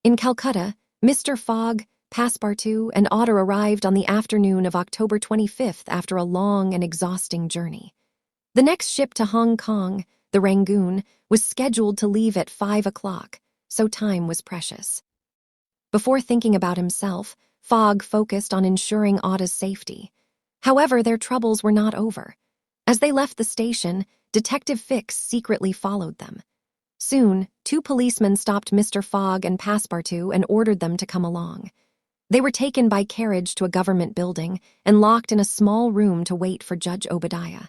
In Calcutta, Mr. Fogg, Passepartout, and Otter arrived on the afternoon of October 25th after a long and exhausting journey. The next ship to Hong Kong, the Rangoon, was scheduled to leave at 5 o'clock, so time was precious. Before thinking about himself, Fogg focused on ensuring Otta's safety. However, their troubles were not over. As they left the station, Detective Fix secretly followed them. Soon, 2 policemen stopped Mr. Fogg and Passepartout and ordered them to come along. They were taken by carriage to a government building and locked in a small room to wait for Judge Obadiah.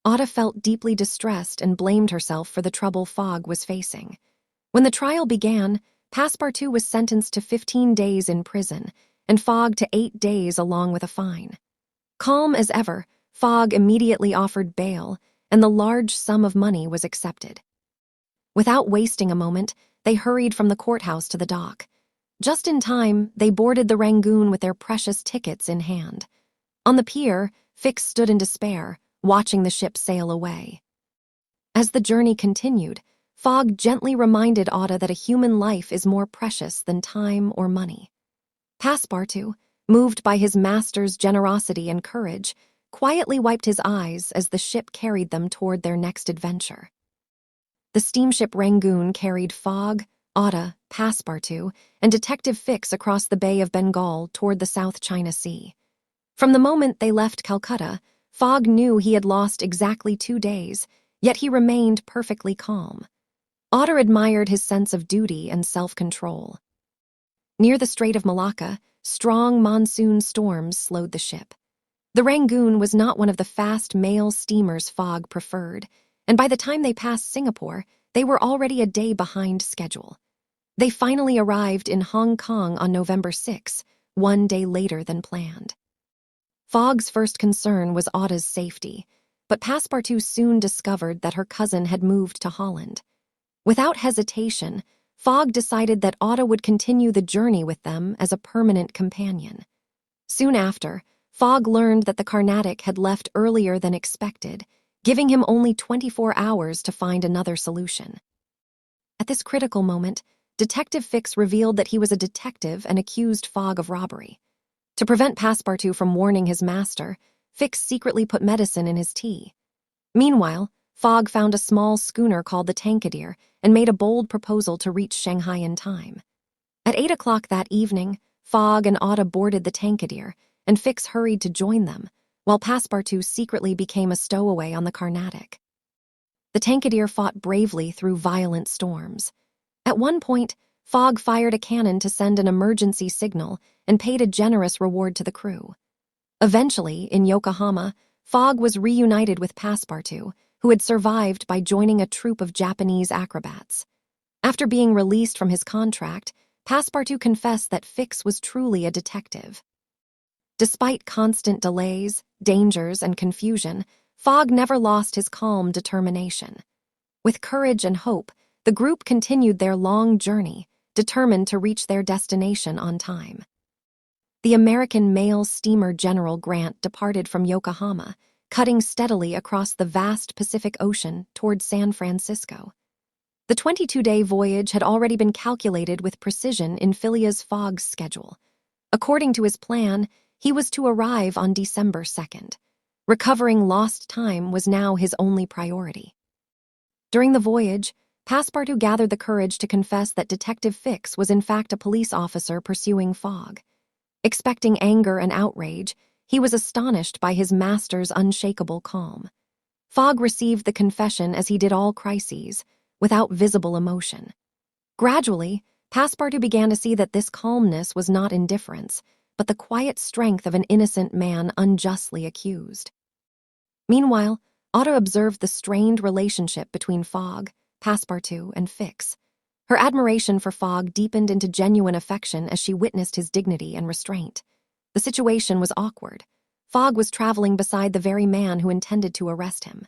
Otta felt deeply distressed and blamed herself for the trouble Fogg was facing. When the trial began, Passepartout was sentenced to 15 days in prison and Fogg to 8 days along with a fine. Calm as ever, Fogg immediately offered bail, and the large sum of money was accepted. Without wasting a moment, they hurried from the courthouse to the dock. Just in time, they boarded the Rangoon with their precious tickets in hand. On the pier, Fix stood in despair, watching the ship sail away. As the journey continued, Fogg gently reminded Otta that a human life is more precious than time or money. Passepartout, moved by his master's generosity and courage, quietly wiped his eyes as the ship carried them toward their next adventure. The steamship Rangoon carried Fogg, Otta, Passepartout, and Detective Fix across the Bay of Bengal toward the South China Sea. From the moment they left Calcutta, Fogg knew he had lost exactly 2 days, yet he remained perfectly calm. Otter admired his sense of duty and self-control. Near the Strait of Malacca, strong monsoon storms slowed the ship. The Rangoon was not one of the fast mail steamers Fogg preferred, and by the time they passed Singapore, they were already a day behind schedule. They finally arrived in Hong Kong on November 6, 1 day later than planned. Fogg's first concern was Otta's safety, but Passepartout soon discovered that her cousin had moved to Holland. Without hesitation, Fogg decided that Otta would continue the journey with them as a permanent companion. Soon after, Fogg learned that the Carnatic had left earlier than expected, giving him only 24 hours to find another solution. At this critical moment, Detective Fix revealed that he was a detective and accused Fogg of robbery. To prevent Passepartout from warning his master, Fix secretly put medicine in his tea. Meanwhile, Fogg found a small schooner called the Tankadier and made a bold proposal to reach Shanghai in time. At 8 o'clock that evening, Fogg and Otta boarded the Tankadier, and Fix hurried to join them, while Passepartout secretly became a stowaway on the Carnatic. The Tankadier fought bravely through violent storms. At one point, Fogg fired a cannon to send an emergency signal and paid a generous reward to the crew. Eventually, in Yokohama, Fogg was reunited with Passepartout, who had survived by joining a troupe of Japanese acrobats. After being released from his contract, Passepartout confessed that Fix was truly a detective. Despite constant delays, dangers, and confusion, Fogg never lost his calm determination. With courage and hope, the group continued their long journey, determined to reach their destination on time. The American mail steamer General Grant departed from Yokohama, cutting steadily across the vast Pacific Ocean toward San Francisco. The 22-day voyage had already been calculated with precision in Phileas Fogg's schedule. According to his plan, he was to arrive on December 2nd. Recovering lost time was now his only priority. During the voyage, Passepartout gathered the courage to confess that Detective Fix was in fact a police officer pursuing Fogg. Expecting anger and outrage, he was astonished by his master's unshakable calm. Fogg received the confession as he did all crises, without visible emotion. Gradually, Passepartout began to see that this calmness was not indifference, but the quiet strength of an innocent man unjustly accused. Meanwhile, Otta observed the strained relationship between Fogg, Passepartout, and Fix. Her admiration for Fogg deepened into genuine affection as she witnessed his dignity and restraint. The situation was awkward. Fogg was traveling beside the very man who intended to arrest him.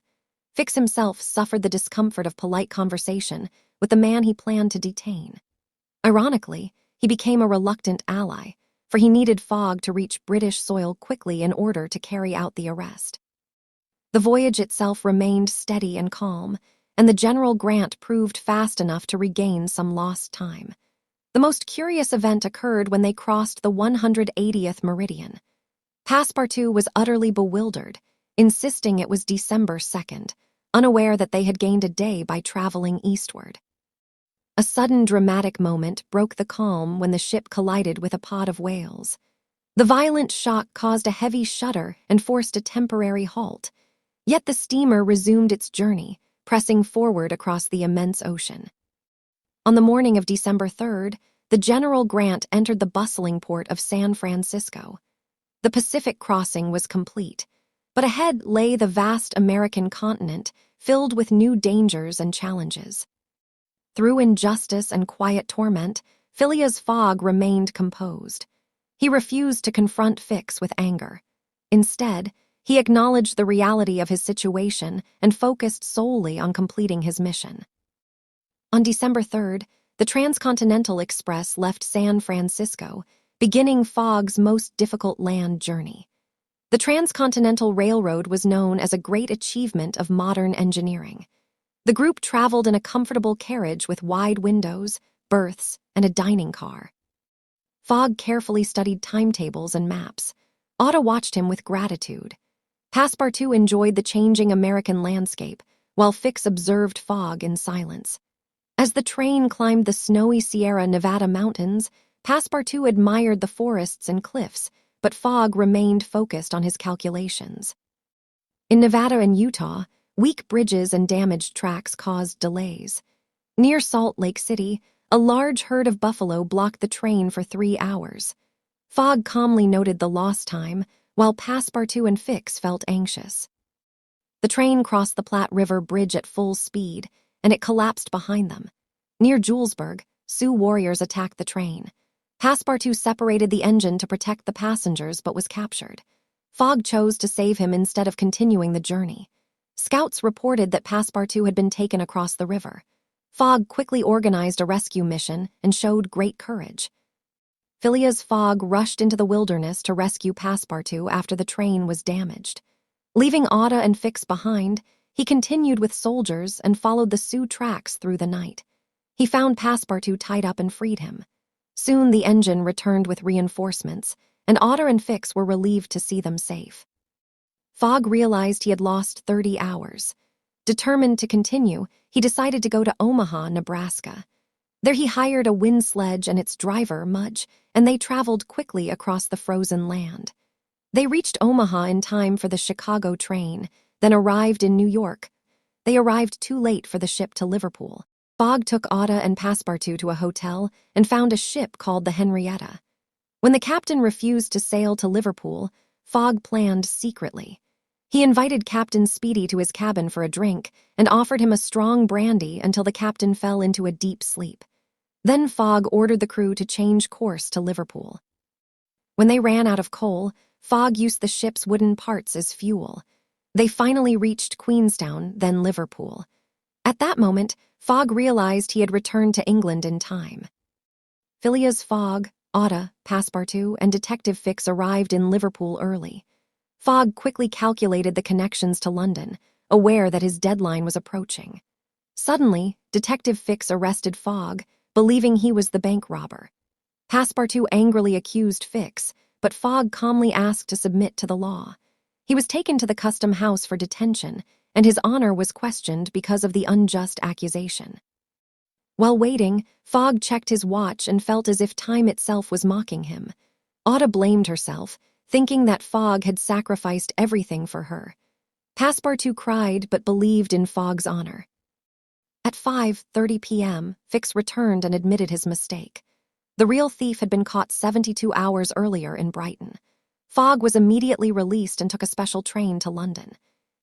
Fix himself suffered the discomfort of polite conversation with the man he planned to detain. Ironically, he became a reluctant ally, for he needed Fogg to reach British soil quickly in order to carry out the arrest. The voyage itself remained steady and calm, and the General Grant proved fast enough to regain some lost time. The most curious event occurred when they crossed the 180th meridian. Passepartout was utterly bewildered, insisting it was December 2nd, unaware that they had gained a day by traveling eastward. A sudden dramatic moment broke the calm when the ship collided with a pod of whales. The violent shock caused a heavy shudder and forced a temporary halt. Yet the steamer resumed its journey, pressing forward across the immense ocean. On the morning of December 3rd, the General Grant entered the bustling port of San Francisco. The Pacific crossing was complete, but ahead lay the vast American continent, filled with new dangers and challenges. Through injustice and quiet torment, Phileas Fogg remained composed. He refused to confront Fix with anger. Instead, he acknowledged the reality of his situation and focused solely on completing his mission. On December 3rd, the Transcontinental Express left San Francisco, beginning Fogg's most difficult land journey. The Transcontinental Railroad was known as a great achievement of modern engineering. The group traveled in a comfortable carriage with wide windows, berths, and a dining car. Fogg carefully studied timetables and maps. Otto watched him with gratitude. Passepartout enjoyed the changing American landscape, while Fix observed Fogg in silence. As the train climbed the snowy Sierra Nevada mountains, Passepartout admired the forests and cliffs, but Fogg remained focused on his calculations. In Nevada and Utah, weak bridges and damaged tracks caused delays. Near Salt Lake City, a large herd of buffalo blocked the train for 3 hours. Fogg calmly noted the lost time, while Passepartout and Fix felt anxious. The train crossed the Platte River Bridge at full speed, and it collapsed behind them. Near Julesburg, Sioux warriors attacked the train. Passepartout separated the engine to protect the passengers but was captured. Fogg chose to save him instead of continuing the journey. Scouts reported that Passepartout had been taken across the river. Fogg quickly organized a rescue mission and showed great courage. Phileas Fogg rushed into the wilderness to rescue Passepartout after the train was damaged. Leaving Otto and Fix behind, he continued with soldiers and followed the Sioux tracks through the night. He found Passepartout tied up and freed him. Soon the engine returned with reinforcements, and Otto and Fix were relieved to see them safe. Fogg realized he had lost 30 hours. Determined to continue, he decided to go to Omaha, Nebraska. There he hired a wind sledge and its driver, Mudge, and they traveled quickly across the frozen land. They reached Omaha in time for the Chicago train, then arrived in New York. They arrived too late for the ship to Liverpool. Fogg took Otto and Passepartout to a hotel and found a ship called the Henrietta. When the captain refused to sail to Liverpool, Fogg planned secretly. He invited Captain Speedy to his cabin for a drink and offered him a strong brandy until the captain fell into a deep sleep. Then Fogg ordered the crew to change course to Liverpool. When they ran out of coal, Fogg used the ship's wooden parts as fuel. They finally reached Queenstown, then Liverpool. At that moment, Fogg realized he had returned to England in time. Phileas Fogg, Otto, Passepartout, and Detective Fix arrived in Liverpool early. Fogg quickly calculated the connections to London, aware that his deadline was approaching. Suddenly, Detective Fix arrested Fogg, believing he was the bank robber. Passepartout angrily accused Fix, but Fogg calmly asked to submit to the law. He was taken to the custom house for detention, and his honor was questioned because of the unjust accusation. While waiting, Fogg checked his watch and felt as if time itself was mocking him. Otto blamed herself, thinking that Fogg had sacrificed everything for her. Passepartout cried but believed in Fogg's honor. At 5:30 p.m., Fix returned and admitted his mistake. The real thief had been caught 72 hours earlier in Brighton. Fogg was immediately released and took a special train to London.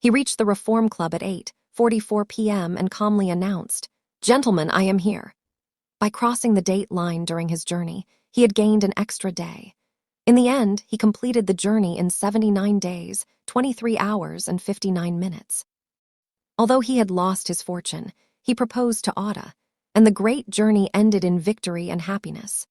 He reached the Reform Club at 8:44 p.m. and calmly announced, "Gentlemen, I am here." By crossing the date line during his journey, he had gained an extra day. In the end, he completed the journey in 79 days, 23 hours, and 59 minutes. Although he had lost his fortune, he proposed to Otto, and the great journey ended in victory and happiness.